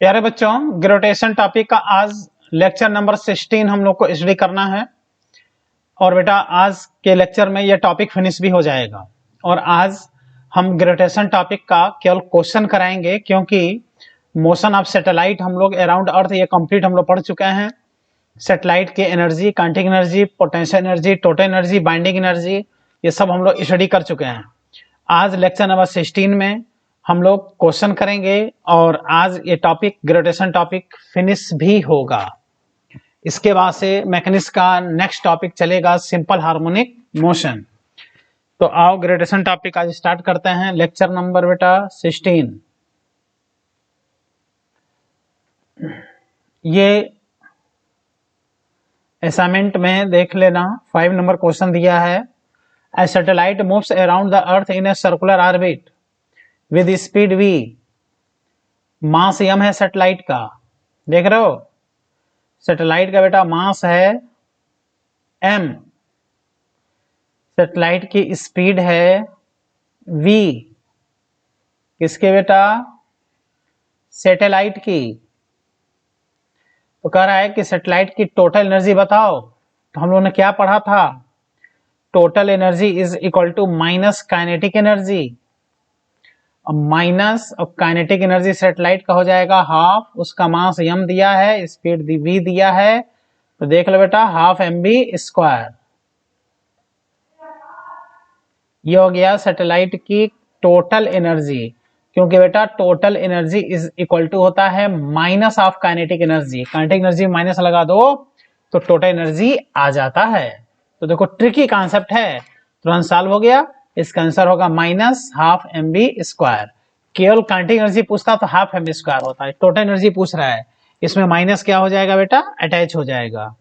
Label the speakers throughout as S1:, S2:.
S1: प्यारे बच्चों, gravitation topic का आज लेक्चर नंबर 16 हम लोग को स्टडी करना है। और बेटा आज के लेक्चर में यह टॉपिक फिनिश भी हो जाएगा। और आज हम ग्रेविटेशन टॉपिक का केवल क्वेश्चन कराएंगे, क्योंकि मोशन ऑफ सैटेलाइट हम लोग अराउंड अर्थ ये कंप्लीट हम लोग पढ़ चुके हैं। सैटेलाइट की energy, kinetic energy, potential energy, total energy, binding energy, ये सब हम लोग स्टडी कर चुके हैं। आज लेक्चर नंबर 16 में हम लोग क्वेश्चन करेंगे और आज ये टॉपिक ग्रेविटेशन टॉपिक फिनिश भी होगा। इसके बाद से मैकेनिक्स का नेक्स्ट टॉपिक चलेगा सिंपल हार्मोनिक मोशन। तो आओ ग्रेविटेशन टॉपिक आज स्टार्ट करते हैं। लेक्चर नंबर बेटा 16। ये असाइनमेंट में देख लेना, 5 नंबर क्वेश्चन दिया है। A satellite moves around the earth in a circular orbit with speed v। Mass m है सैटेलाइट का, देख रहे हो। सैटेलाइट का बेटा मास है m, सैटेलाइट की स्पीड है v। किसके बेटा? सैटेलाइट की। तो कह रहा है कि सैटेलाइट की टोटल एनर्जी बताओ। तो हम लोगों ने क्या पढ़ा था? Total energy is equal to minus kinetic energy. Minus और काइनेटिक एनर्जी सैटेलाइट का हो जाएगा हाफ, उसका मास m दिया है, स्पीड v दिया है। तो देख लो बेटा हाफ mv स्क्वायर। ये हो गया सैटेलाइट की टोटल एनर्जी, क्योंकि बेटा total energy is equal to होता है minus of kinetic energy. Kinetic energy minus लगा दो तो टोटल एनर्जी आ जाता है। तो देखो ट्रिकी कॉन्सेप्ट है, तुरंत सॉल्व हो गया। इसका आंसर होगा माइनस हाफ mv स्क्वायर। केवल काइनेटिक एनर्जी पूछता तो हाफ mv स्क्वायर होता है, टोटल एनर्जी पूछ रहा है, इसमें माइनस क्या हो जाएगा बेटा? अटैच हो जाएगा।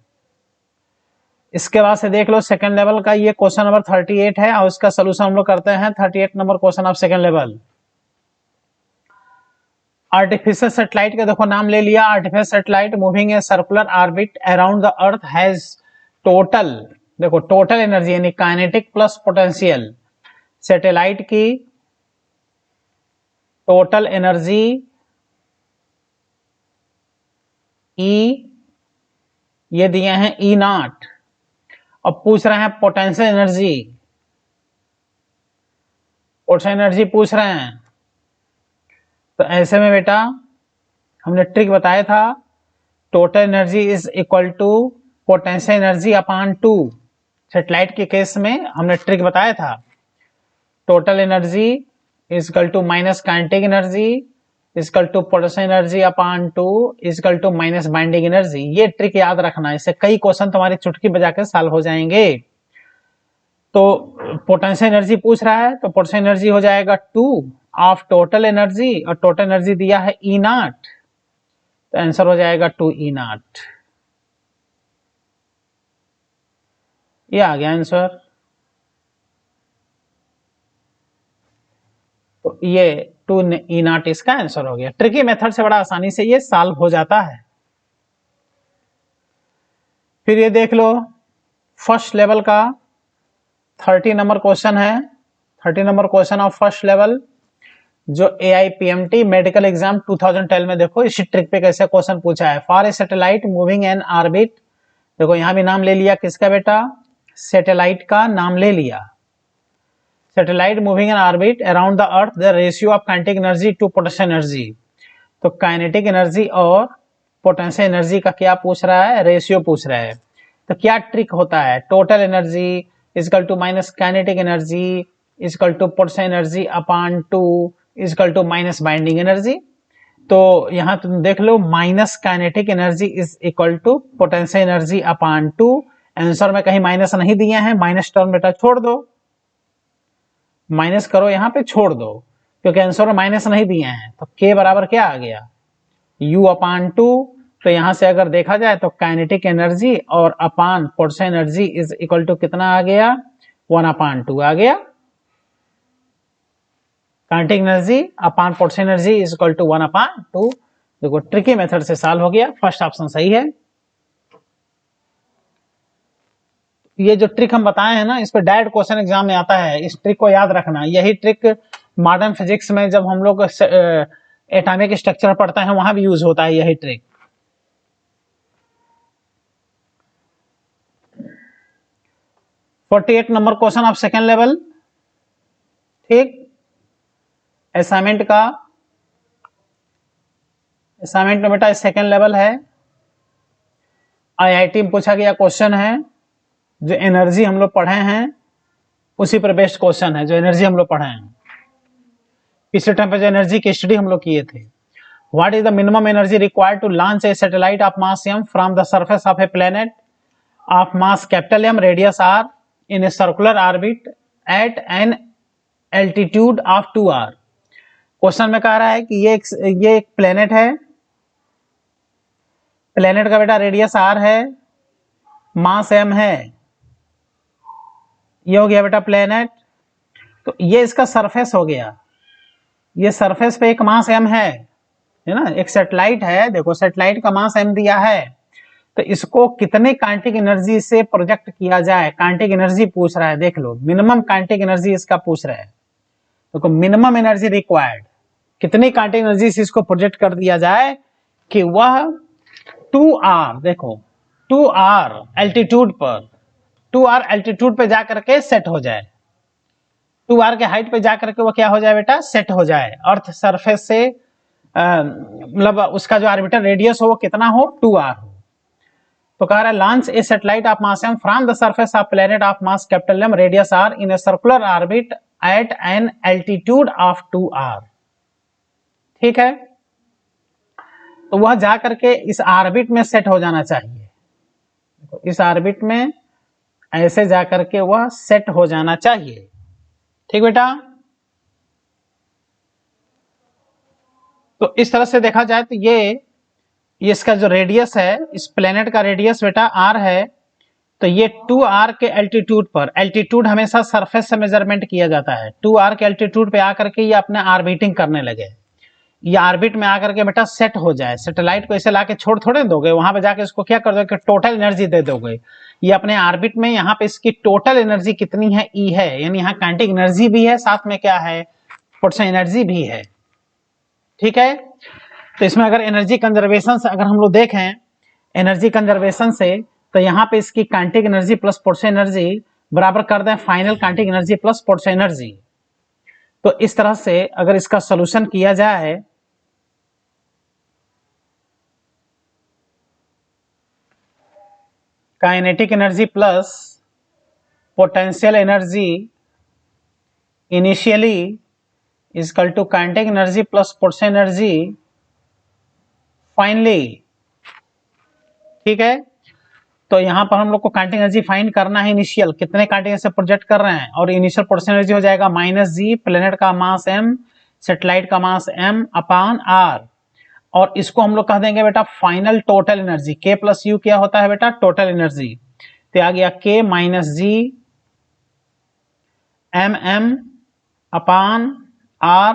S1: इसके बाद से देख लो सेकंड लेवल का ये क्वेश्चन नंबर 38 है और इसका सोल्यूशन हम लोग करते हैं। 38 number question of second level. Artificial satellite का देखो नाम ले लिया। Artificial satellite moving A circular orbit around the earth has total, देखो टोटल एनर्जी यानी काइनेटिक प्लस पोटेंशियल। सैटेलाइट की टोटल एनर्जी E, ये दिए हैं E0। अब पूछ रहे हैं पोटेंशियल एनर्जी, पोटेंशियल एनर्जी पूछ रहे हैं। तो ऐसे में बेटा हमने ट्रिक बताया था, total energy is equal to potential energy upon 2। Satellite के केस में हमने ट्रिक बताया था, total energy is equal to minus kinetic energy is equal to potential energy upon 2 is equal to minus binding energy. ये trick याद रखना, इससे कई क्वेश्चन तुम्हारी चुटकी बजा के सॉल्व हो जाएंगे। तो पोटेंशियल एनर्जी पूछ रहा है तो पोटेंशियल एनर्जी हो जाएगा 2 ऑफ टोटल एनर्जी, और टोटल एनर्जी दिया है E0, तो आंसर हो जाएगा 2E0। ये आ गया आंसर। तो ये 2E0 इसका आंसर हो गया। ट्रिकी मेथड से बड़ा आसानी से ये सॉल्व हो जाता है। फिर ये देख लो फर्स्ट लेवल का 30 नंबर क्वेश्चन है। 30 number question of first level, जो AIPMT मेडिकल एग्जाम 2012 में देखो इसी ट्रिक पे कैसे क्वेश्चन पूछा है। For a satellite moving an orbit, देखो यहां भी नाम ले लिया किसका बेटा? सैटेलाइट का नाम ले लिया। Satellite moving an orbit around the earth, the ratio of kinetic energy to potential energy. तो काइनेटिक एनर्जी और पोटेंशियल एनर्जी का क्या पूछ रहा है? रेशियो पूछ रहा है। तो क्या ट्रिक होता है? Total energy is equal to minus kinetic energy is equal to potential energy upon 2 is equal to minus binding energy. तो यहां तुम देख लो minus kinetic energy is equal to potential energy upon 2। Answer में कहीं minus नहीं दिए हैं, माइनस टर्म बेटा छोड़ दो, माइनस करो यहां पे छोड़ दो, क्योंकि आंसर में माइनस नहीं दिए हैं। तो k बराबर क्या आ गया? U upon 2। तो यहां से अगर देखा जाए तो काइनेटिक एनर्जी और upon potential energy is equal to कितना आ गया? 1 अपॉन 2 आ गया। Kinetic energy upon potential energy is equal to 1 upon 2। देखो ट्रिकी मेथड से सॉल्व हो गया, फर्स्ट ऑप्शन सही है। ये जो ट्रिक हम बताए हैं ना, इस पर डायरेक्ट क्वेश्चन एग्जाम में आता है, इस ट्रिक को याद रखना। यही ट्रिक मॉडर्न फिजिक्स में जब हम लोग एटॉमिक स्ट्रक्चर पढ़ता है वहां भी यूज होता है यही trick. 48 number question of second level. ठीक, असाइनमेंट में बेटा सेकेंड लेवल है। आईआईटी में पूछा गया क्वेश्चन है, जो एनर्जी हम लोग पढ़े हैं उसी पर बेस्ड क्वेश्चन है, जो एनर्जी हम लोग पढ़े हैं पिछले टाइम पे, जो एनर्जी की स्टडी हम लोग किए थे। What is the minimum energy required to launch a satellite of mass m from the surface of a planet of mass M radius r in a circular orbit at an altitude of 2r। Question में कह रहा है कि ये एक planet है, planet का बेटा रेडियस r है, मास m है, ये हो गया बेटा प्लेनेट। तो ये इसका सरफेस हो गया, ये सरफेस पे एक मास m है ना, एक सैटेलाइट है। देखो सैटेलाइट का मास m दिया है, तो इसको कितने काइनेटिक एनर्जी से प्रोजेक्ट किया जाए, काइनेटिक एनर्जी पूछ रहा है। देख लो मिनिमम काइनेटिक एनर्जी इसका पूछ रहा है। देखो मिनिमम एनर्जी रिक्वायर्ड, कितनी काइनेटिक एनर्जी से इसको प्रोजेक्ट कर दिया जाए कि वह 2r, देखो 2r एल्टीट्यूड पर, 2r एल्टीट्यूड पे जाकर के सेट हो जाए, 2r के हाइट पे जाकर के वो क्या हो जाए बेटा, सेट हो जाए। अर्थ सरफेस से मतलब उसका जो ऑर्बिटर रेडियस हो वो कितना हो, 2r हो। तो कह रहा है launch a satellite of mass m from the surface of planet of mass M radius r in a circular orbit at an altitude of 2r। ठीक है, तो वह जाकर के इस ऑर्बिट में सेट हो जाना चाहिए, इस ऑर्बिट में ऐसे जाकर के वह सेट हो जाना चाहिए। ठीक बेटा, तो इस तरह से देखा जाए तो ये इसका जो रेडियस है, इस प्लेनेट का रेडियस बेटा r है, तो ये 2r के एल्टीट्यूड पर, एल्टीट्यूड हमेशा सरफेस से मेजरमेंट किया जाता है, 2r के एल्टीट्यूड पे आकर के ये अपने ऑर्बिटिंग करने लगे, ये ऑर्बिट में आकर के बेटा सेट हो जाए। सैटेलाइट को ऐसे लाके छोड़ थोड़े दोगे, वहां पे जाके इसको क्या कर दोगे, टोटल एनर्जी दे दोगे। ये अपने ऑर्बिट में यहाँ पे इसकी टोटल एनर्जी कितनी है, E है, यानी यहाँ काइनेटिक एनर्जी भी है, साथ में क्या है, पोटेंशियल एनर्जी भी है। ठीक है, तो इसमें अगर एनर्जी कंजर्वेशन से अगर हम लोग देखें, एनर्जी कंजर्वेशन से, तो यहाँ पे इसकी kinetic energy plus potential energy बराबर कर दें final kinetic energy plus potential energy. तो इस तरह से अगर इसका सोल्यूशन किया जाए, kinetic energy plus potential energy initially is equal to kinetic energy plus potential energy finally. ठीक है, तो यहां पर हम लोग को काइनेटिक एनर्जी फाइंड करना है, इनिशियल कितने काइनेटिक एनर्जी से प्रोजेक्ट कर रहे हैं, और इनिशियल पोटेंशियल एनर्जी हो जाएगा -g, प्लेनेट का मास m, सैटेलाइट का मास m अपॉन r, और इसको हम लोग कह देंगे बेटा final total energy. k plus u क्या होता है बेटा, टोटल एनर्जी। तो आ गया k minus G mm upon r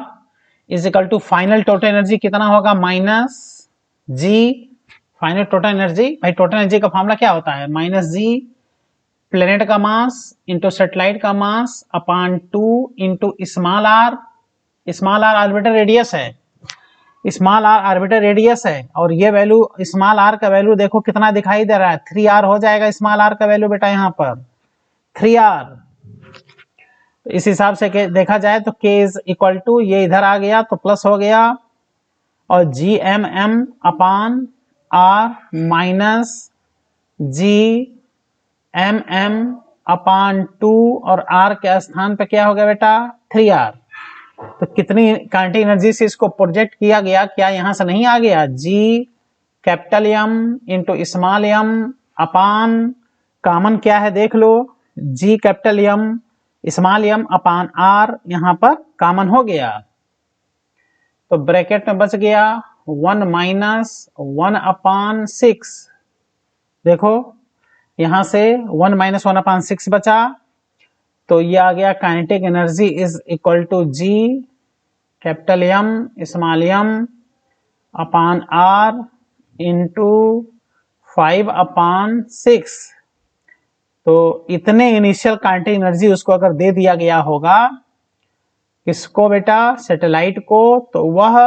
S1: is equal to final total energy कितना होगा, -g फाइनल टोटल एनर्जी। भाई टोटल एनर्जी का फॉर्मूला क्या होता है, -g प्लेनेट का मास इंटू सैटेलाइट का mass upon 2 into small r, small r orbiter radius है, स्मॉल r ऑर्बिटर रेडियस है, और ये वैल्यू स्मॉल r का वैल्यू देखो कितना दिखाई दे रहा है, 3r हो जाएगा स्मॉल r का वैल्यू बेटा यहाँ पर 3r। तो इस हिसाब से देखा जाए तो k इज इक्वल टू, ये इधर आ गया तो प्लस हो गया, और G M M upon r minus G M M upon 2, और r के स्थान पे क्या हो गया बेटा 3r। तो कितनी काइनेटिक एनर्जी से इसको प्रोजेक्ट किया गया, क्या यहां से नहीं आ गया, G capital M into small m upon, common क्या है देख लो, G capital M small m upon r, यहां पर कॉमन हो गया, तो ब्रैकेट में बच गया 1 माइनस 1 अपॉन 6। देखो यहां से 1 माइनस 1 अपॉन 6 बचा, तो ये आ गया kinetic energy is equal to G capital M small m upon r into 5 upon 6। तो इतने इनिशियल काइनेटिक एनर्जी उसको अगर दे दिया गया होगा, किसको बेटा, सैटेलाइट को, तो वह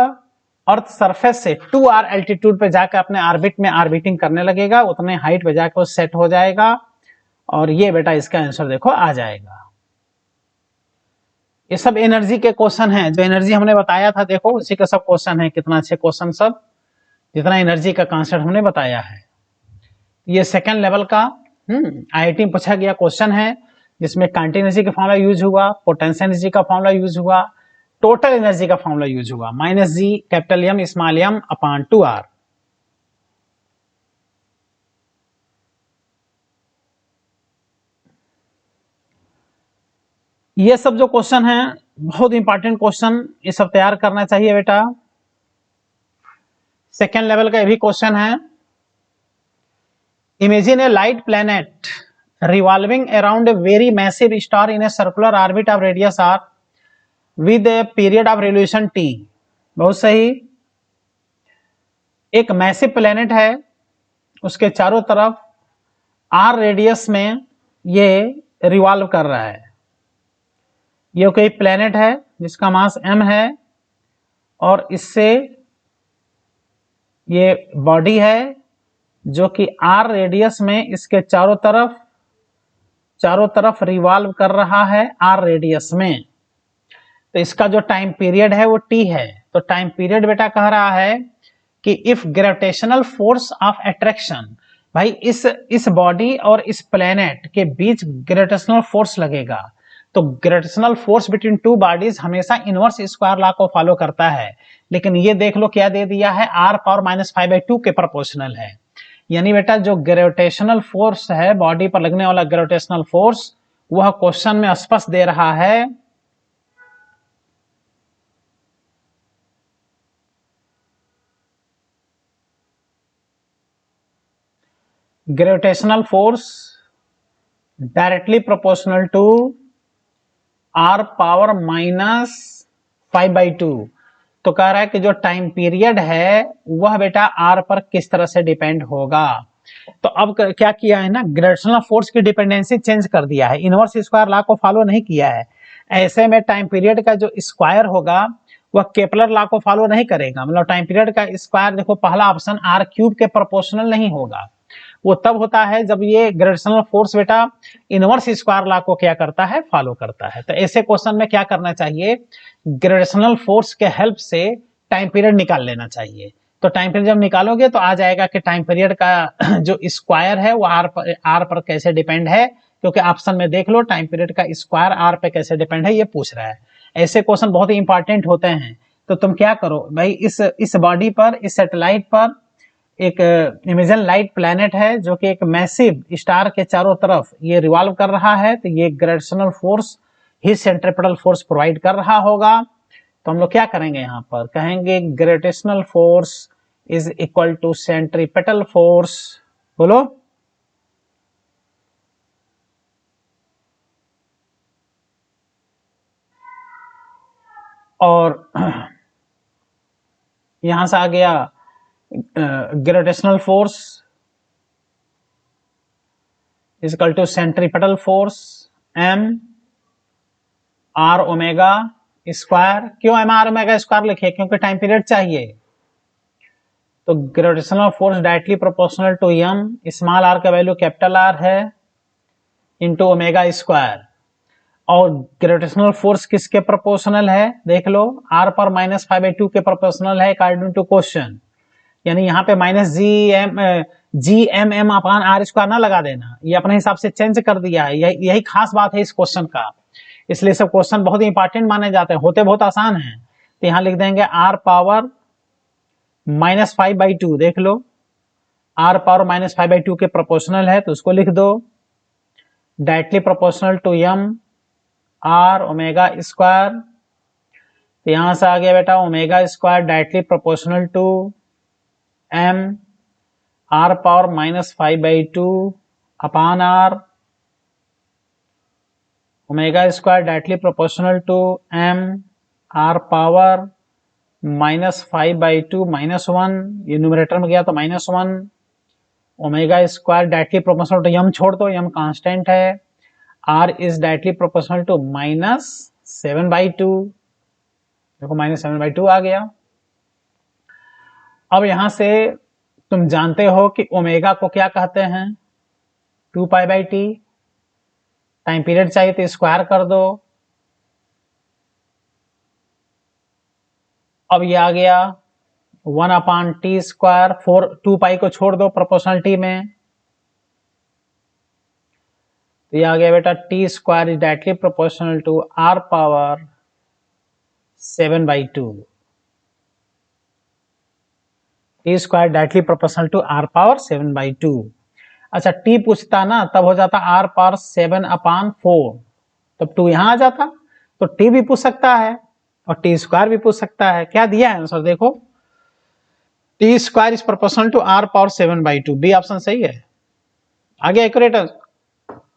S1: अर्थ सरफेस से 2r एल्टीट्यूड पे जाकर अपने ऑर्बिट में ऑर्बिटिंग करने लगेगा, उतने हाइट पे जाकर वो सेट हो जाएगा और ये बेटा इसका आंसर देखो आ जाएगा। ये सब एनर्जी के क्वेश्चन हैं, जो एनर्जी हमने बताया था देखो उसी का सब क्वेश्चन है। कितना अच्छे क्वेश्चन सब, जितना एनर्जी का कॉन्सेप्ट हमने बताया है। ये सेकंड लेवल का आईआईटी में पूछा गया क्वेश्चन है, जिसमें क्वांटिटी एनर्जी का फॉर्मूला यूज हुआ, पोटेंशियल एनर्जी का फॉर्मूला यूज हुआ, टोटल एनर्जी का फॉर्मूला यूज हुआ, -G capital M small m upon 2r। ये सब जो क्वेश्चन है बहुत इंपॉर्टेंट क्वेश्चन, ये सब तैयार करना चाहिए बेटा। सेकेंड लेवल का ये भी क्वेश्चन है। Imagine A light planet revolving around a very massive star in a circular orbit of radius r with a period of revolution t। बहुत सही। एक मैसिव प्लैनेट है, उसके चारों तरफ r रेडियस में ये रिवॉल्व कर रहा है। ये कोई प्लैनेट है जिसका मास m है और इससे ये बॉडी है जो कि r रेडियस में इसके चारों तरफ रिवॉल्व कर रहा है r रेडियस में। तो इसका जो टाइम पीरियड है वो t है। तो टाइम पीरियड बेटा कह रहा है कि if gravitational force of attraction, भाई इस बॉडी और इस प्लैनेट के बीच ग्रेविटेशनल फोर्स लगेगा। तो gravitational force between two bodies हमेशा इनवर्स स्क्वायर लॉ को फॉलो करता है, लेकिन ये देख लो क्या दे दिया है, r⁻⁵2 के प्रोपोर्शनल है। यानी बेटा जो ग्रेविटेशनल फोर्स है, बॉडी पर लगने वाला ग्रेविटेशनल फोर्स, वह क्वेश्चन में स्पष्ट दे रहा है gravitational force directly proportional to r⁻⁵2। तो कह रहा है कि जो टाइम पीरियड है वह बेटा r पर किस तरह से डिपेंड होगा। तो अब क्या किया है ना, ग्रेविटेशनल फोर्स की डिपेंडेंसी चेंज कर दिया है, इनवर्स स्क्वायर लॉ को फॉलो नहीं किया है। ऐसे में टाइम पीरियड का जो स्क्वायर होगा वह केपलर लॉ को फॉलो नहीं करेगा। मतलब टाइम पीरियड का स्क्वायर देखो, पहला ऑप्शन r³ के प्रोपोर्शनल नहीं होगा। वो तब होता है जब ये ग्रेविटेशनल फोर्स बेटा इनवर्स स्क्वायर लॉ को क्या करता है, फॉलो करता है। तो ऐसे क्वेश्चन में क्या करना चाहिए, ग्रेविटेशनल फोर्स के हेल्प से टाइम पीरियड निकाल लेना चाहिए। तो टाइम पीरियड जब निकालोगे तो आ जाएगा कि टाइम पीरियड का जो स्क्वायर है वो r पर कैसे डिपेंड है, क्योंकि ऑप्शन में देख लो टाइम पीरियड का स्क्वायर r पे कैसे डिपेंड है ये पूछ रहा है। ऐसे क्वेश्चन बहुत ही इंपॉर्टेंट होते हैं। तो तुम क्या करो भाई, इस बॉडी पर, इस सैटेलाइट पर एक इमेजिन लाइट प्लैनेट है जो कि एक मैसिव स्टार के चारों तरफ ये रिवॉल्व कर रहा है। तो ये ग्रेविटेशनल फोर्स ही सेंट्रीपिटल फोर्स प्रोवाइड कर रहा होगा। तो हम लोग क्या करेंगे, यहाँ पर कहेंगे gravitational force is equal to centripetal force. बोलो, और यहां से आ गया gravitational force is equal to centripetal force m r omega square. क्यों m r ओमेगा स्क्वायर लिखे, क्योंकि टाइम पीरियड चाहिए। तो gravitational force directly proportional to m, small r का वैल्यू कैपिटल R है, इंटू ओमेगा स्क्वायर। और gravitational force किसके proportional है, देख लो r⁻⁵2 के प्रोपोर्शनल है अकॉर्डिंग टू क्वेश्चन। यानी यहाँ पे -Gm अपॉन r² ना लगा देना, ये अपने हिसाब से चेंज कर दिया है। यही खास बात है इस क्वेश्चन का, इसलिए सब क्वेश्चन बहुत इंपॉर्टेंट माने जाते हैं, होते बहुत आसान हैं। तो यहाँ लिख देंगे r⁻⁵2, देख लो r⁻⁵2 के प्रोपोर्शनल है तो उसको लिख दो, directly proportional to m r omega square. तो यहां से आ गया बेटा omega square directly proportional to m r⁻⁵2 upon r, omega square directly proportional to m r⁻⁵2 -1, ये न्यूमरेटर में गया तो -1, omega square directly proportional to m छोड़ दो, m कांस्टेंट है, r is directly proportional to -7/2, देखो -7/2 आ गया। अब यहां से तुम जानते हो कि ओमेगा को क्या कहते हैं, 2π/t। टाइम पीरियड चाहिए तो स्क्वायर कर दो। अब ये आ गया 1/t²। 2π को छोड़ दो प्रोपोर्शनलिटी में, तो ये आ गया बेटा t² is directly proportional to r⁻7/2। t² directly proportional to r⁻7/2। अच्छा t पूछता ना तब हो जाता r⁻7/4, तब 2 यहां आ जाता। तो t भी पूछ सकता है और t² भी पूछ सकता है। क्या दिया है आंसर देखो, t² is proportional to r⁻7/2। B option सही है, आगे एक्यूरेट।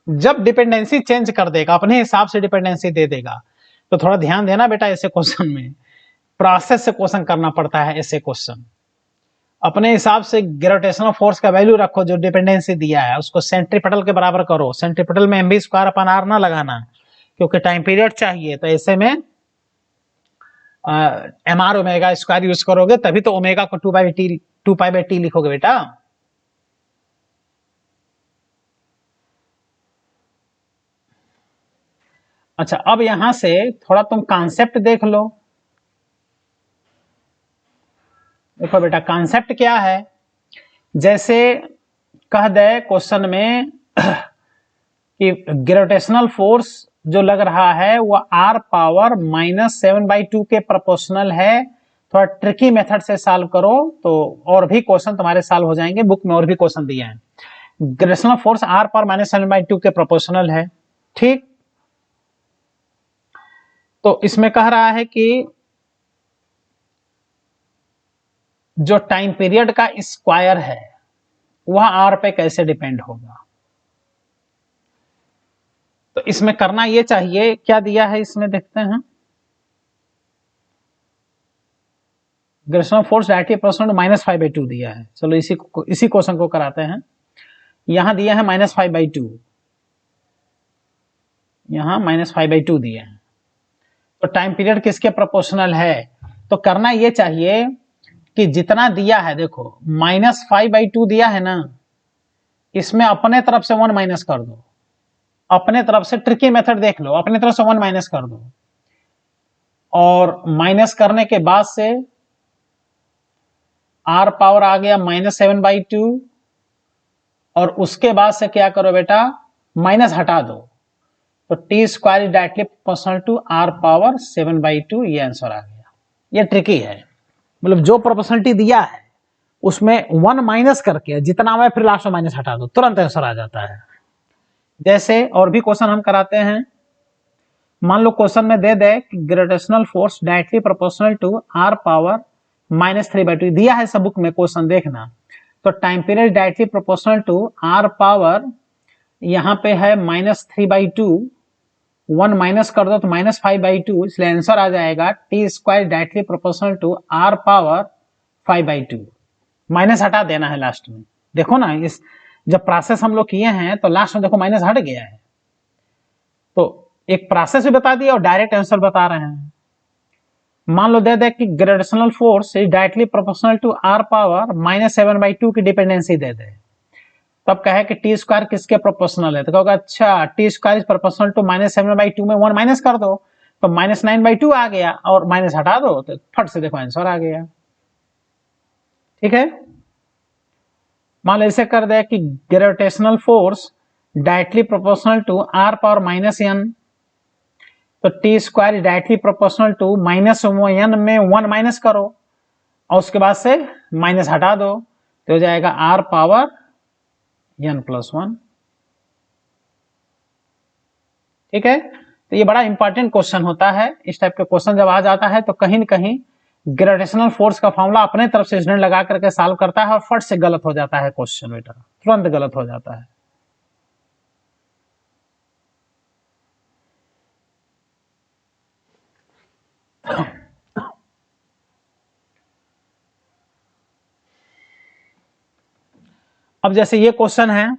S1: जब डिपेंडेंसी चेंज कर देगा, अपने हिसाब से डिपेंडेंसी दे देगा, तो थोड़ा ध्यान देना बेटा, ऐसे क्वेश्चन में प्रोसेस से क्वेश्चन करना पड़ता है। ऐसे क्वेश्चन अपने हिसाब से ग्रेविटेशनल फोर्स का वैल्यू रखो, जो डिपेंडेंसी दिया है उसको सेंट्रीपिटल के बराबर करो। सेंट्रीपिटल में mv²/r ना लगाना, क्योंकि टाइम पीरियड चाहिए। तो ऐसे में mr ओमेगा स्क्वायर यूज करोगे, तभी तो ओमेगा को 2π/t लिखोगे बेटा। अच्छा, अब यहां से थोड़ा तुम कॉन्सेप्ट देख लो। देखो बेटा कॉन्सेप्ट क्या है, जैसे कह दे क्वेश्चन में कि ग्रेविटेशनल फोर्स जो लग रहा है वो r⁻7/2 के प्रोपोर्शनल है। थोड़ा ट्रिकी मेथड से सॉल्व करो तो और भी क्वेश्चन तुम्हारे सॉल्व हो जाएंगे। बुक में और भी क्वेश्चन दिए हैं। ग्रेविटेशनल फोर्स r⁻7/2 के प्रोपोर्शनल है, ठीक। तो इसमें कह रहा है कि जो टाइम पीरियड का स्क्वायर है वह r पे कैसे डिपेंड होगा। तो इसमें करना ये चाहिए, क्या दिया है इसमें देखते हैं। ग्रेविटेशनल फोर्स डायरेक्टली प्रोपोर्शनल -5/2 दिया है। चलो इसी क्वेश्चन को कराते हैं। यहां दिया है -5/2, यहां -5/2 दिया है। तो टाइम पीरियड किसके प्रोपोर्शनल है, तो करना ये चाहिए कि जितना दिया है, देखो -5/2 दिया है ना, इसमें अपने तरफ से 1 माइनस कर दो। अपने तरफ से ट्रिकी मेथड देख लो, अपने तरफ से 1 माइनस कर दो, और माइनस करने के बाद से r पावर आ गया -7/2, और उसके बाद से क्या करो बेटा, माइनस हटा दो, तो t² is directly proportional to r⁻7/2। ये आंसर आ गया। ये ट्रिकी है, मतलब जो प्रोपोर्शनलिटी दिया है उसमें 1 माइनस करके जितना आए फिर लास्ट में माइनस हटा दो, तुरंत आंसर आ जाता है। जैसे और भी क्वेश्चन हम कराते हैं। मान लो क्वेश्चन में दे दे कि gravitational force directly proportional to r⁻3/2 दिया है सब बुक में, क्वेश्चन देखना। तो time period directly proportional to r⁻, यहां पे है -3/2, 1 माइनस कर दो तो -5/2, इसलिए आंसर आ जाएगा t² directly proportional to r⁻5/2। Minus हटा देना है लास्ट में। देखो ना, इस जब प्रोसेस हम लोग किए हैं तो लास्ट में देखो माइनस हट गया है। तो एक प्रोसेस भी बता दिया और डायरेक्ट आंसर बता रहे हैं। मान लो दे दे कि gravitational force is directly proportional to r⁻7/2 की डिपेंडेंसी दे दे, तब कहे कि t² किसके प्रोपोर्शनल है, तो कहोगे अच्छा t² इज प्रोपोर्शनल टू -7/2 में 1 माइनस कर दो तो -9/2 आ गया, और माइनस हटा दो तो फट से देखो आंसर आ गया। ठीक है, मान लो ऐसे कर दे कि gravitational force directly proportional to r⁻n, तो t² डायरेक्टली प्रोपोर्शनल टू -1 में 1 माइनस करो और उसके बाद से माइनस हटा दो तो हो जाएगा r⁻n+1। ठीक है, तो ये बड़ा इंपॉर्टेंट क्वेश्चन होता है। इस टाइप के क्वेश्चन जब आ जाता है तो कहीं न कहीं ग्रेविटेशनल फोर्स का फॉर्मूला अपने तरफ से स्टूडेंट लगा करके सॉल्व करता है और फट से गलत हो जाता है क्वेश्चन, बेटा तुरंत गलत हो जाता है। अब जैसे ये क्वेश्चन है,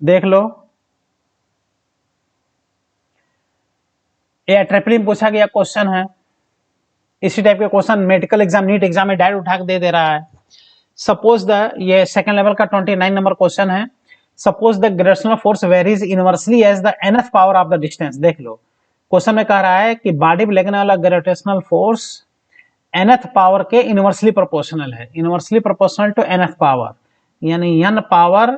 S1: देख लो, ये ट्रिपल में पूछा गया क्वेश्चन है। इसी टाइप के question medical exam, NEET exam में डायरेक्ट उठा के दे रहा है। सपोज ये सेकंड लेवल का 29 नंबर क्वेश्चन है। Suppose the gravitational force varies inversely as the nth power of the distance. देख लो क्वेश्चन में कह रहा है कि बॉडी पे लगने वाला ग्रेविटेशनल फोर्स nth पावर के इनवर्सली प्रोपोर्शनल है, inversely proportional to nth power, यानी n power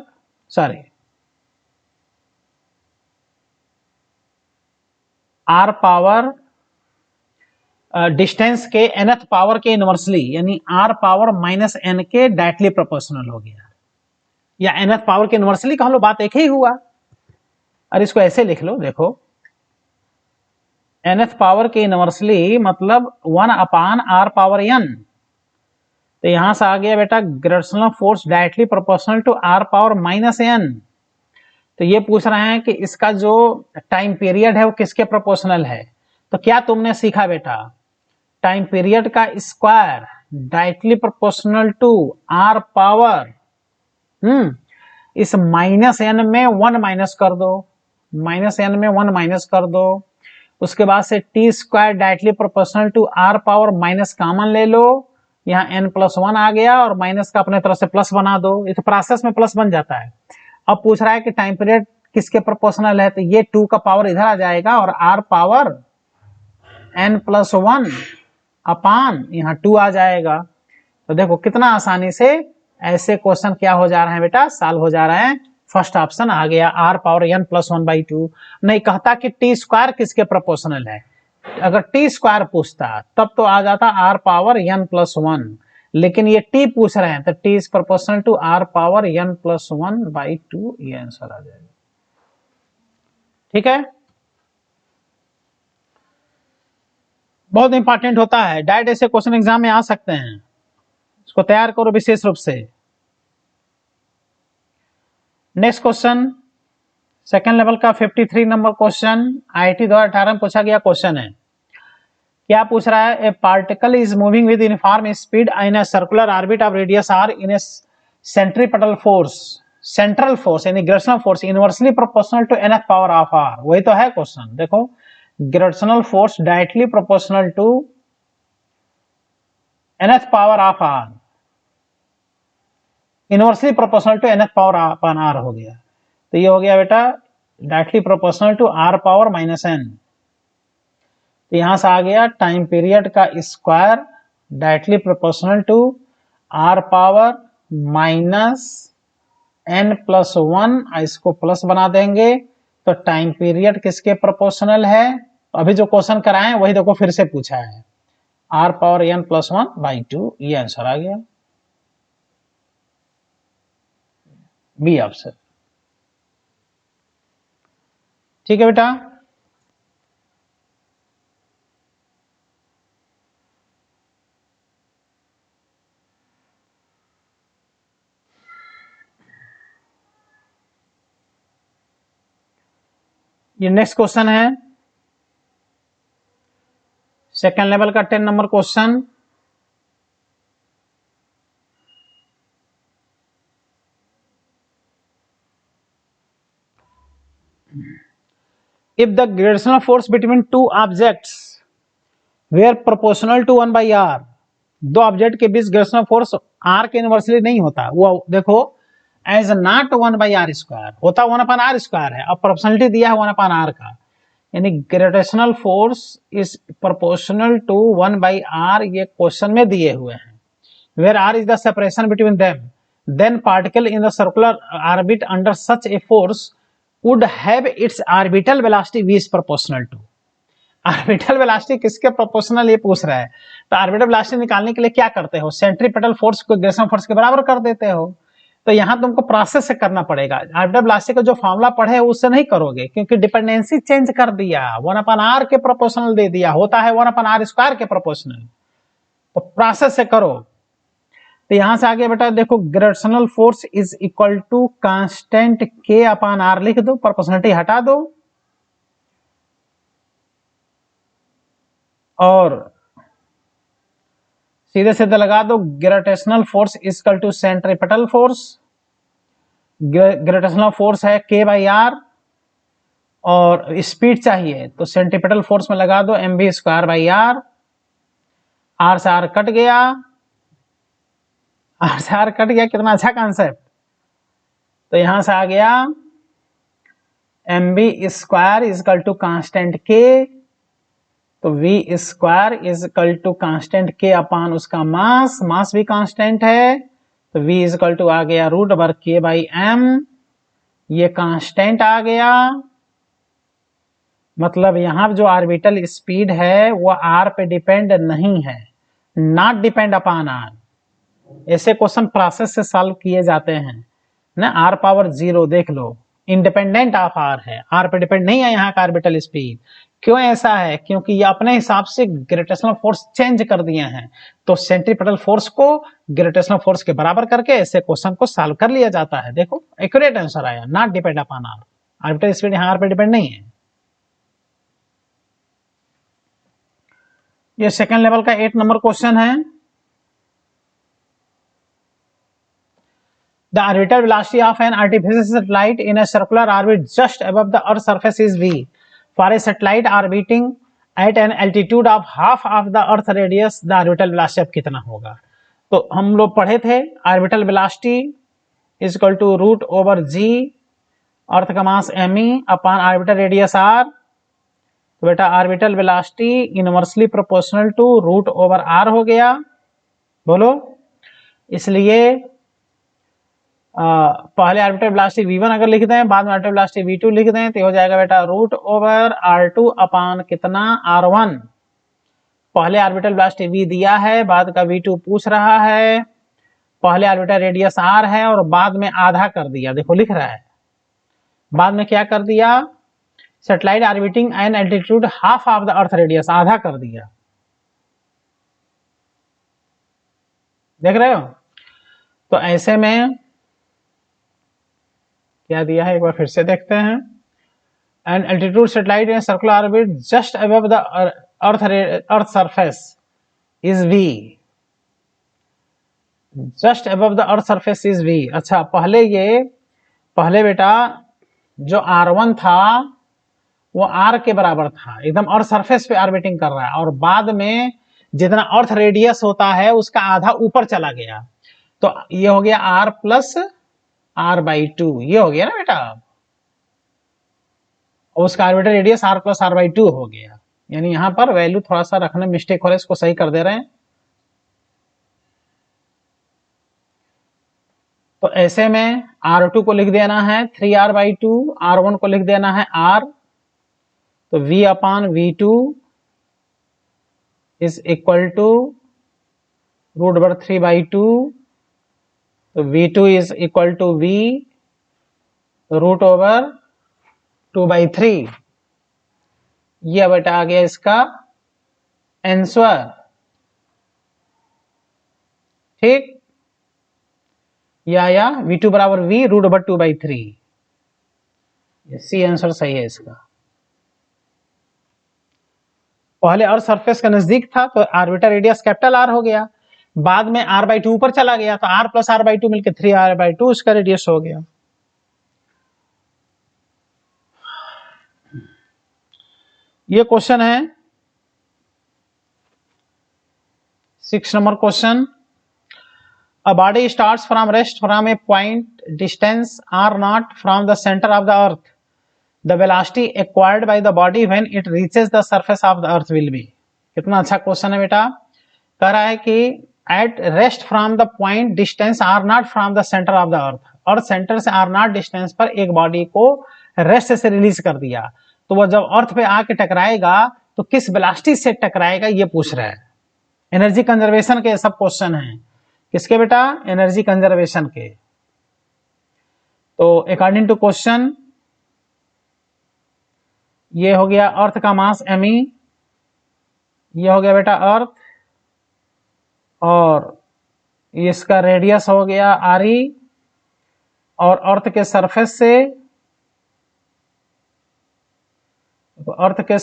S1: r power distance के nth पावर के इनवर्सली, यानी r पावर माइनस n के डायरेक्टली प्रोपोर्शनल हो गया, या nth पावर के इनवर्सली का हम लोग बात एक ही हुआ। और इसको ऐसे लिख लो, देखो nth पावर के इनवर्सली मतलब 1 अपान r पावर n। तो यहां से आ गया बेटा gravitational force directly proportional to r power minus n। तो ये पूछ रहे हैं कि इसका जो टाइम पीरियड है वो किसके प्रोपोर्शनल है। तो क्या तुमने सीखा बेटा, टाइम पीरियड का square directly proportional to r power, इस माइनस n में 1 माइनस कर दो, माइनस n में 1 माइनस कर दो, उसके बाद से T square directly proportional to r power minus common ले लो, यहाँ n+1 आ गया और माइनस का अपने तरफ से प्लस बना दो, इस प्रोसेस में प्लस बन जाता है। अब पूछ रहा है कि टाइम पीरियड किसके प्रोपोर्शनल है, तो ये 2 का पावर इधर आ जाएगा और r पावर n+1 अपान यहाँ 2 आ जाएगा। तो देखो कितना आसानी से ऐसे क्वेश्चन क्या हो जा रहे हैं बेटा, सॉल्व हो जा रहे हैं। फर्स्ट ऑप्शन आ गया r पावर n+1/2। नहीं कहता कि टी स्क्वायर किसके प्रोपोर्शनल है, अगर टी स्क्वायर पूछता तब तो आ जाता r पावर n+1, लेकिन ये t पूछ रहे हैं तो t is proportional to r power n+1/2, ये आंसर आ जाएगा। ठीक है, बहुत इंपॉर्टेंट होता है, डायरेक्ट ऐसे क्वेश्चन एग्जाम में आ सकते हैं, इसको तैयार करो विशेष रूप से। नेक्स्ट क्वेश्चन सेकंड लेवल का 53 नंबर क्वेश्चन IIT 2018 में पूछा गया क्वेश्चन है। क्या पूछ रहा है, a particle is moving with uniform speed in a circular orbit of radius r in a centripetal force, central force यानी gravitational force inversely proportional to nth power of r। वही तो है क्वेश्चन, देखो gravitational force directly proportional to nth power of r, inversely proportional to nth power upon r हो गया। तो ये हो गया बेटा directly proportional to r power minus n। तो यहां से आ गया टाइम पीरियड का square directly proportional to r power minus n+1, इसको प्लस बना देंगे तो टाइम पीरियड किसके प्रोपोर्शनल है। अभी जो क्वेश्चन कराए हैं वही देखो फिर से पूछा है, r पावर n+1/2, ये आंसर आ गया बी ऑप्शन। ठीक है बेटा, ये नेक्स्ट क्वेश्चन है सेकेंड लेवल का 10 number question. If the gravitational force between two objects were proportional to 1/r, दो ऑब्जेक्ट के बीच ग्रेविटेशनल फोर्स r के इनवर्सली नहीं होता, वो देखो एज नॉट 1/r², होता 1/r² है, अब प्रोपोर्शनलिटी दिया है 1/r का, यानी gravitational force is proportional to 1/r, ये क्वेश्चन में दिए हुए हैं। Where r is the separation between them, then particle in the circular orbit under such a force would have its orbital velocity v is proportional to, orbital velocity किसके proportional ये पूछ रहा है। तो ऑर्बिटल वेलोसिटी निकालने के लिए क्या करते हो, सेंट्रीपिटल फोर्स को ग्रेविटेशनल फोर्स के बराबर कर देते हो। तो यहां तुमको प्रोसेस से करना पड़ेगा, ऑर्बिटल वेलोसिटी का जो फॉर्मूला पढ़े उससे नहीं करोगे, क्योंकि डिपेंडेंसी चेंज कर दिया, 1/r के प्रोपोर्शनल दे दिया, होता है 1/r² के प्रोपोर्शनल। तो प्रोसेस से करो। तो यहां से आगे बेटा देखो gravitational force is equal to constant k/r लिख दो, प्रोपोर्शनलिटी हटा दो और सीधे सीधे लगा दो gravitational force is equal to centripetal force, gravitational force है k/r और स्पीड चाहिए तो सेंट्रीपिटल फोर्स में लगा दो mv²/r आर से आर कट गया, आर से आर कट गया, कितना अच्छा कॉन्सेप्ट। तो यहां से आ गया mv square is equal to constant k, तो v square is equal to constant k upon उसका मास, मास भी कांस्टेंट है, तो v इजकल टू आ गया root over k by m, ये कांस्टेंट आ गया। मतलब यहां जो ऑर्बिटल स्पीड है वो r पे डिपेंड नहीं है, नॉट डिपेंड अपॉन r। ऐसे क्वेश्चन प्रोसेस से सॉल्व किए जाते हैं ना, r पावर 0 देख लो, इंडिपेंडेंट ऑफ r है, r पे डिपेंड नहीं है यहाँ का ऑर्बिटल स्पीड। क्यों ऐसा है? क्योंकि ये अपने हिसाब से ग्रेविटेशनल फोर्स चेंज कर दिए हैं, तो सेंट्रीपिटल फोर्स को ग्रेविटेशनल फोर्स के बराबर करके ऐसे क्वेश्चन को सॉल्व कर लिया जाता है। देखो एक्यूरेट आंसर आया, not depend upon r, orbital speed यहाँ r पे डिपेंड नहीं है। ये सेकंड लेवल का 8 नंबर क्वेश्चन है। The orbital velocity of an artificial satellite in a circular orbit just above the Earth's surface is v. For a satellite orbiting at an altitude of half of the Earth radius, the orbital velocity अब कितना होगा? तो हम लोग पढ़े थे orbital velocity is equal to root over G, earth का mass me upon orbital radius r। तो बेटा orbital velocity inversely proportional to root over r हो गया, बोलो। इसलिए पहले ऑर्बिटल वेलोसिटी v1 अगर लिख दें, बाद में ऑर्बिटल वेलोसिटी v2 लिख दें, तो हो जाएगा बेटा रूट ओवर r2 अपान कितना r1। पहले ऑर्बिटल वेलोसिटी v दिया है, बाद का v2 पूछ रहा है, पहले ऑर्बिटल रेडियस r है और बाद में आधा कर दिया, देखो लिख रहा है, बाद में क्या कर दिया, satellite orbiting an altitude half of the earth radius, आधा कर दिया, देख रहे हो। तो ऐसे में क्या दिया है एक बार फिर से देखते हैं, an altitude satellite in circular orbit just above the earth surface is v, just above the earth surface is v। अच्छा पहले बेटा जो r1 था वो r के बराबर था, एकदम अर्थ सरफेस पे ऑर्बिटिंग कर रहा है, और बाद में जितना अर्थ रेडियस होता है उसका आधा ऊपर चला गया, तो ये हो गया r प्लस r/2, ये हो गया ना बेटा, और उसका orbital radius r plus r/2 हो गया। यानी यहां पर वैल्यू थोड़ा सा रखने मिस्टेक हो रहा है, इसको सही कर दे रहे हैं। तो ऐसे में r2 को लिख देना है 3r/2, r1 को लिख देना है r, तो v upon v2 is equal to root over 3/2, तो v2 is equal to v root over 2/3। यह बेटा आ गया इसका आंसर, ठीक, या v2 बराबर v root over 2/3, C answer सही है इसका। पहले अर्थ सरफेस का नजदीक था तो ऑर्बिटल रेडियस कैपिटल R हो गया, बाद में r/2 ऊपर चला गया तो r प्लस r/2 मिलकर 3r/2 उसका रेडियस हो गया। ये क्वेश्चन है 6 number question. A body starts from rest from a point distance r0 from the center of the earth. The velocity acquired by the body when it reaches the surface of the earth will be। कितना अच्छा question है बेटा। कह रहा है कि at rest from the point distance r0 from the center of the earth, earth centre से r0 distance पर एक बॉडी को रेस्ट से रिलीज कर दिया, तो वह जब अर्थ पे आके टकराएगा तो किस वेलोसिटी से टकराएगा ये पूछ रहा है। एनर्जी कंजर्वेशन के सब क्वेश्चन हैं, किसके बेटा, एनर्जी कंजर्वेशन के। तो अकॉर्डिंग टू क्वेश्चन ये हो गया अर्थ का मास me, ये हो गया बेटा अर्थ, और इसका रेडियस हो गया re, और अर्थ के सरफेस से अर्थ के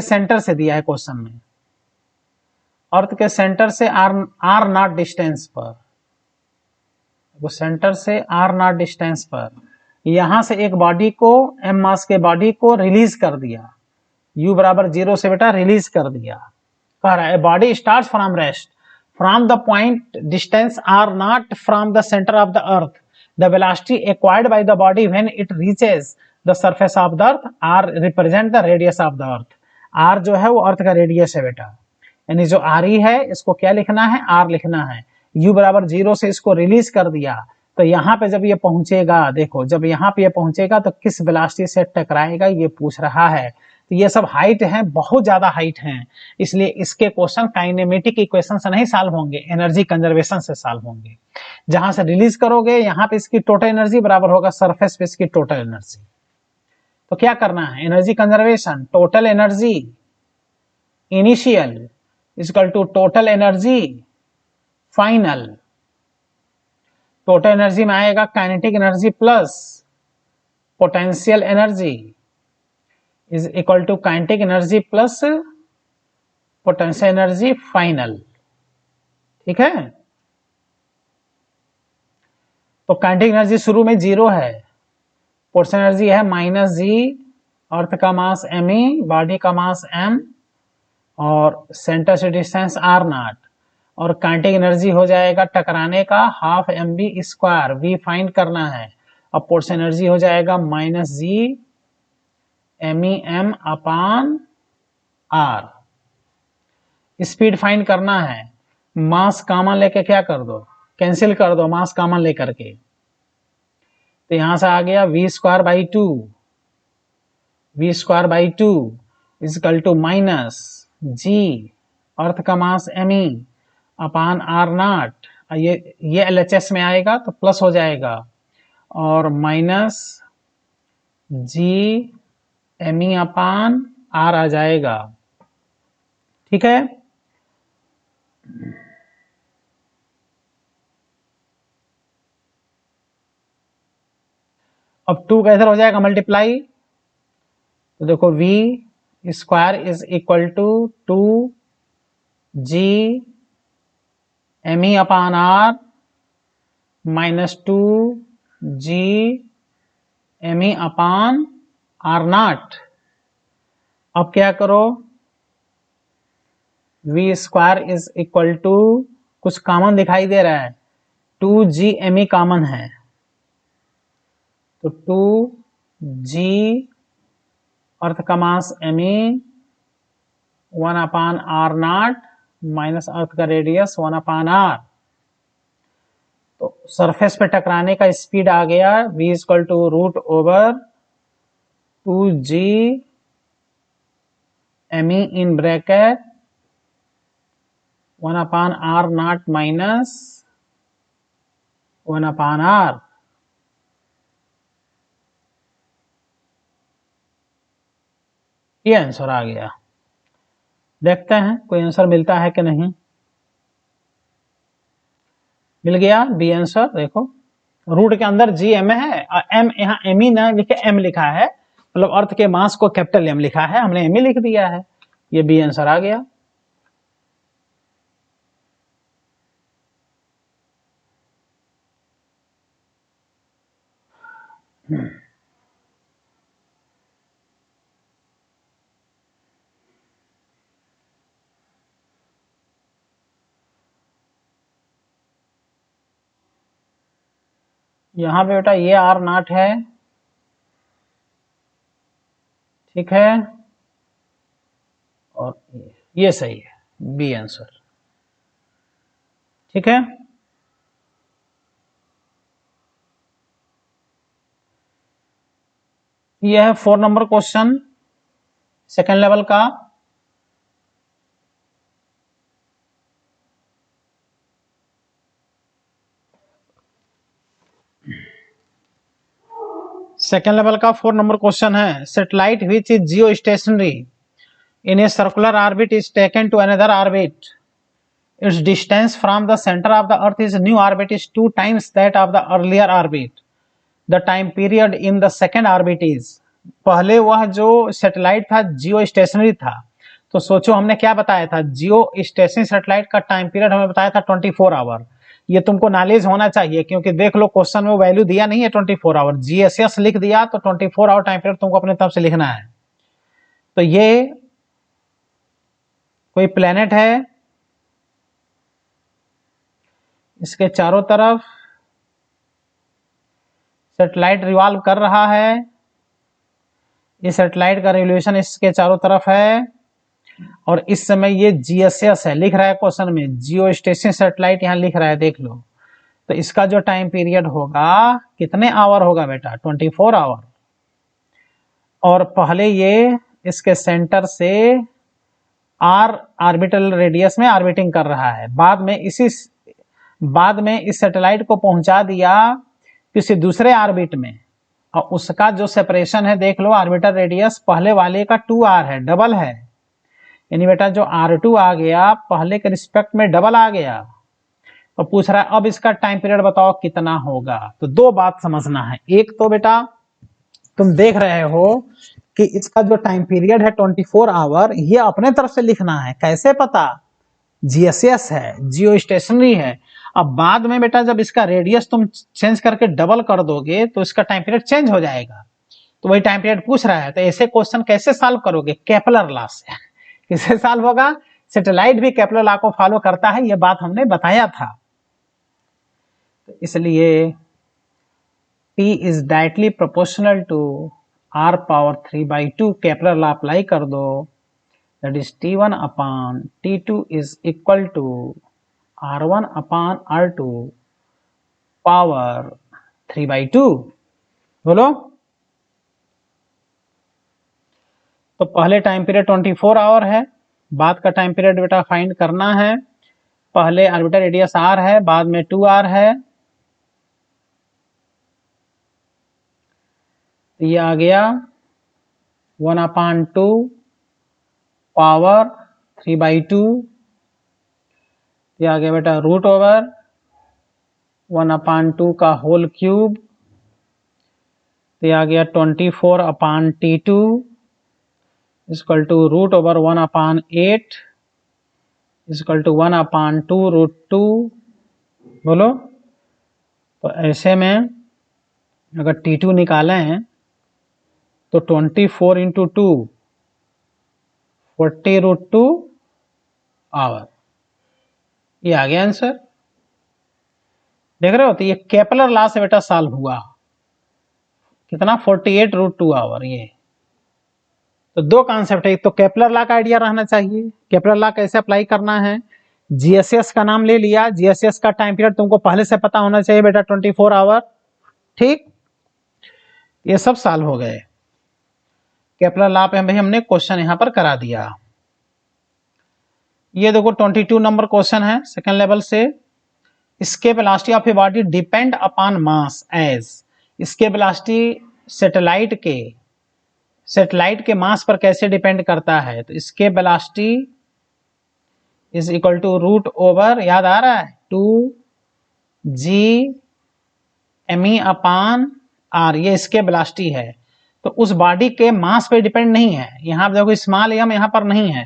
S1: सेंटर से दिया है क्वेश्चन में, अर्थ के सेंटर से r0 डिस्टेंस पर, सेंटर से r0 डिस्टेंस पर यहां से एक बॉडी को m मास के बॉडी को रिलीज कर दिया, u बराबर 0 से बेटा रिलीज कर दिया। कह रहा है body starts from rest from the point distance r not from the centre of the earth, the velocity acquired by the body when it reaches the surface of the earth, r represent the radius of the earth. r जो है वो अर्थ का radius है बेटा, यानी जो re है इसको क्या लिखना है, r लिखना है। u बराबर 0 से इसको रिलीज कर दिया, तो यहाँ पे जब ये पहुंचेगा, देखो जब यहाँ पे ये पहुंचेगा तो किस वेलोसिटी से टकराएगा ये पूछ रहा है। तो ये सब हाइट है, बहुत ज्यादा हाइट है, इसलिए इसके क्वेश्चन काइनेमेटिक इक्वेशन से नहीं सॉल्व होंगे, एनर्जी कंजर्वेशन से सॉल्व होंगे। जहां से रिलीज करोगे यहाँ पे इसकी टोटल एनर्जी बराबर होगा सरफेस पे इसकी टोटल एनर्जी। तो क्या करना है, energy conservation, total energy initial equal to total energy final. Total energy में आएगा kinetic energy plus potential energy is equal to kinetic energy plus potential energy final. ठीक है, तो काइनेटिक एनर्जी शुरू में 0 है, पोटेंशियल एनर्जी है -g, अर्थ का मास me, बॉडी का मास m और सेंटर से डिस्टेंस r0, और काइनेटिक एनर्जी हो जाएगा टकराने का हाफ mv², v फाइंड करना है, और पोटेंशियल एनर्जी हो जाएगा -g MEM अपान r। स्पीड फाइंड करना है, मास कॉमन लेके क्या कर दो, कैंसिल कर दो मास कॉमन लेकर के, तो यहां से आ गया v²/2, v²/2 equal to -g earth का मास me अपान r0, ये LHS में आएगा तो प्लस हो जाएगा, और -g me अपान r आ जाएगा। ठीक है, अब 2 का इधर हो जाएगा मल्टीप्लाई, तो देखो v² is equal to 2g me upon r -2g me upon r0। अब क्या करो, v² इज इक्वल टू, कुछ कॉमन दिखाई दे रहा है, 2g me कॉमन है, तो 2g अर्थ का mass me 1 upon r0 minus earth का रेडियस 1 अपान r। तो सरफेस पे टकराने का स्पीड आ गया v equal to √2g me in bracket 1 upon r0 minus 1 upon r। ये आंसर आ गया। देखते हैं कोई आंसर मिलता है कि नहीं। मिल गया बी आंसर। देखो रूट के अंदर जी एम है और एम, यहाँ एम ही ना लिखे एम लिखा है, मतलब अर्थ के मास को कैपिटल एम लिखा है, हमने एम ही लिख दिया है, ये बी आंसर आ गया। यहाँ पे बेटा ये r0 है, ठीक है, और ये सही है, बी आंसर। ठीक है, यह है 4 नंबर क्वेश्चन सेकेंड लेवल का। सेकेंड लेवल का 4 नंबर क्वेश्चन है, satellite which is geostationary in a circular orbit is taken to another orbit, its distance from the centre of the earth is new orbit is 2 times that of the earlier orbit, the time period in the second orbit is. पहले वह जो satellite था जियो stationery था, तो सोचो हमने क्या बताया था, जियो स्टेशनरी सैटेलाइट का टाइम पीरियड हमें बताया था 24 आवर। ये तुमको नॉलेज होना चाहिए, क्योंकि देख लो क्वेश्चन में वैल्यू दिया नहीं है 24 आवर, जीएसएस लिख दिया तो 24 आवर टाइम पीरियड तुमको अपने तरफ से लिखना है। तो ये कोई प्लेनेट है, इसके चारों तरफ सैटेलाइट रिवॉल्व कर रहा है, ये सैटेलाइट का रिवोल्यूशन इसके चारों तरफ है, और इस समय ये जीएसएस है, लिख रहा है क्वेश्चन में जियो स्टेशन सैटेलाइट, यहां लिख रहा है, देख लो। तो इसका जो टाइम पीरियड होगा कितने आवर होगा बेटा, 24 आवर। और पहले ये इसके सेंटर से आर ऑर्बिटल रेडियस में ऑर्बिटिंग कर रहा है, बाद में इस सैटेलाइट को पहुंचा दिया किसी दूसरे ऑर्बिट में, और उसका जो सेपरेशन है देख लो, ऑर्बिटल रेडियस पहले वाले का 2r है, डबल है, यानी बेटा जो r2 आ गया पहले के रिस्पेक्ट में डबल आ गया। और पूछ रहा है अब इसका टाइम पीरियड बताओ कितना होगा। तो दो बात समझना है, एक तो बेटा तुम देख रहे हो कि इसका जो टाइम पीरियड है 24 आवर, ये अपने तरफ से लिखना है, कैसे पता, जीएसएस है, जियो स्टेशनरी है। अब बाद में बेटा जब इसका रेडियस तुम चेंज करके डबल कर दोगे तो इसका टाइम पीरियड चेंज हो जाएगा, तो वही टाइम पीरियड पूछ रहा है। तो ऐसे क्वेश्चन कैसे सॉल्व करोगे, केपलर लॉ से। किससे सॉल्व होगा, सैटेलाइट भी केपलर लॉ को फॉलो करता है, ये बात हमने बताया था। तो इसलिए T is directly proportional to r power 3/2, Kepler law apply कर दो, that is T1 upon T2 is equal to R1 upon R2 power 3/2। बोलो। तो पहले टाइम पीरियड 24 आवर है, बाद का टाइम पीरियड बेटा फाइंड करना है। पहले ऑर्बिटल रेडियस r है, बाद में 2r है, ये आ गया 1/2 पावर 3/2, ये आ गया बेटा रूट ओवर 1/2 का होल क्यूब, ये आ गया 24/T2 equal to root over 1/8 equal to 1/2 root 2। बोलो। तो ऐसे में अगर T2 निकालें तो 24 इंटू 2 40 रूट 2 आवर, ये आ गया आंसर। देख रहे हो, तो ये केपलर लॉ से बेटा सॉल्व हुआ, कितना 48 रूट 2 आवर। ये तो दो कॉन्सेप्ट है, एक तो केपलर लॉ का आइडिया रहना चाहिए, केपलर लॉ कैसे अप्लाई करना है, जीएसएस का नाम ले लिया, जीएसएस का टाइम पीरियड तुमको पहले से पता होना चाहिए बेटा 24 आवर, ठीक। ये सब सॉल्व हो गए, केपलर लॉ पे भाई हमने क्वेश्चन यहां पर करा दिया। ये देखो 22 नंबर क्वेश्चन है सेकंड लेवल से, escape velocity of a body depend upon mass as, escape velocity satellite के मास पर कैसे डिपेंड करता है, तो escape velocity is equal to root over, याद आ रहा है, 2g अपॉन r, ये escape velocity है। तो उस बॉडी के मास पे डिपेंड नहीं है, यहाँ देखो स्मॉल एम यहाँ पर नहीं है,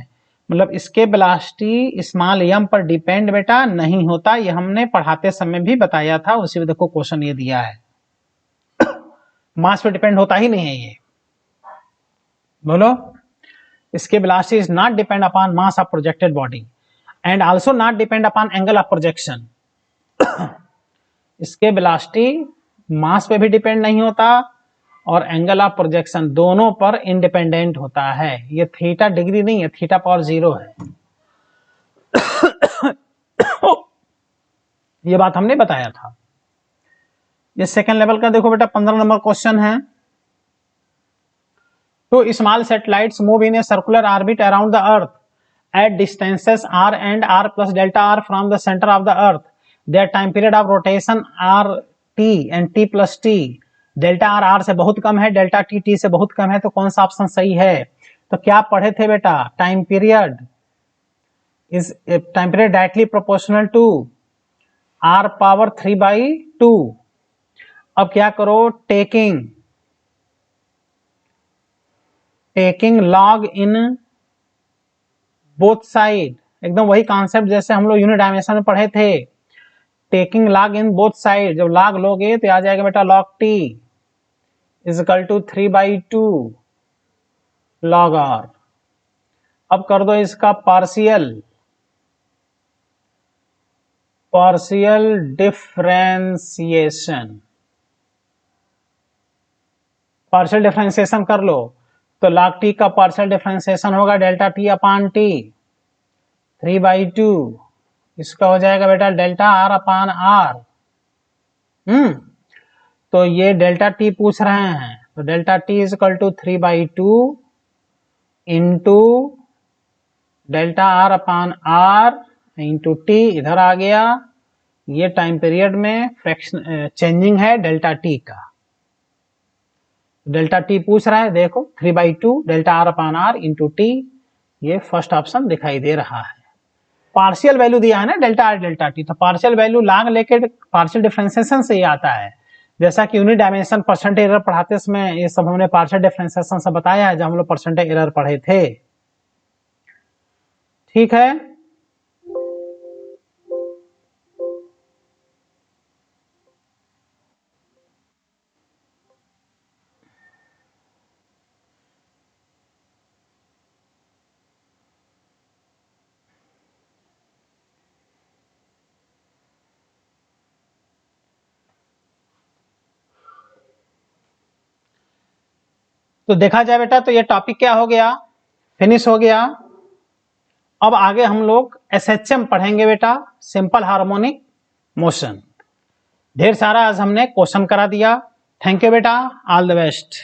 S1: मतलब escape velocity स्मॉल एम पर डिपेंड बेटा नहीं होता, ये हमने पढ़ाते समय भी बताया था, उसी में देखो क्वेश्चन ये दिया है, मास पे डिपेंड होता ही नहीं है ये। बोलो। escape velocity is not depend upon mass of projected body and also not depend upon angle of projection. escape velocity मास पे भी डिपेंड नहीं होता और एंगल ऑफ प्रोजेक्शन दोनों पर इंडिपेंडेंट होता है, ये थीटा डिग्री नहीं है, थीटा पावर 0 है। ये बात हमने बताया था। ये सेकंड लेवल का देखो बेटा 15 नंबर क्वेश्चन है। तो small satellites move in a circular orbit around the earth at distances r and r plus delta r from the center of the earth, their time period of rotation r t and t plus t, delta R R से बहुत कम है, delta T T से बहुत कम है, तो कौन सा option सही है। तो क्या पढ़े थे बेटा, time period directly proportional to r power 3/2। अब क्या करो, taking log in both side, एकदम वही कॉन्सेप्ट जैसे हम लोग यूनिट डायमेंशन में पढ़े थे, taking log in both side, जब लॉग लोगे तो आ जाएगा बेटा log T is equal to 3/2 log R. अब कर दो इसका पार्शियल डिफरेंशिएशन। पार्शियल डिफरेंशिएशन कर लो तो log t का पार्शियल डिफरेंशिएशन होगा डेल्टा टी अपान टी 3/2। इसका हो जाएगा बेटा डेल्टा आर अपान आर। तो ये डेल्टा टी पूछ रहे हैं, तो delta T is equal to 3/2 into delta R upon R into T, इधर आ गया। ये टाइम पीरियड में फ्रैक्शन चेंजिंग है डेल्टा टी का। डेल्टा टी पूछ रहा है, देखो 3/2 delta R upon R into T, ये फर्स्ट ऑप्शन दिखाई दे रहा है। पार्शियल वैल्यू दिया है ना डेल्टा आर डेल्टा टी, तो पार्शियल वैल्यू लॉग लेके पार्शियल डिफरेंशिएशन से ही आता है। जैसा कि यूनिट डायमेंशन परसेंटेज एरर पढ़ाते समय ये सब हमने पार्शियल डिफरेंशिएशन से बताया है जब हम लोग परसेंटेज एरर पढ़े थे। ठीक है, तो देखा जाए बेटा तो ये टॉपिक क्या हो गया, फिनिश हो गया। अब आगे हम लोग एसएचएम पढ़ेंगे बेटा, सिंपल हार्मोनिक मोशन। ढेर सारा आज हमने क्वेश्चन करा दिया। थैंक यू बेटा, ऑल द बेस्ट।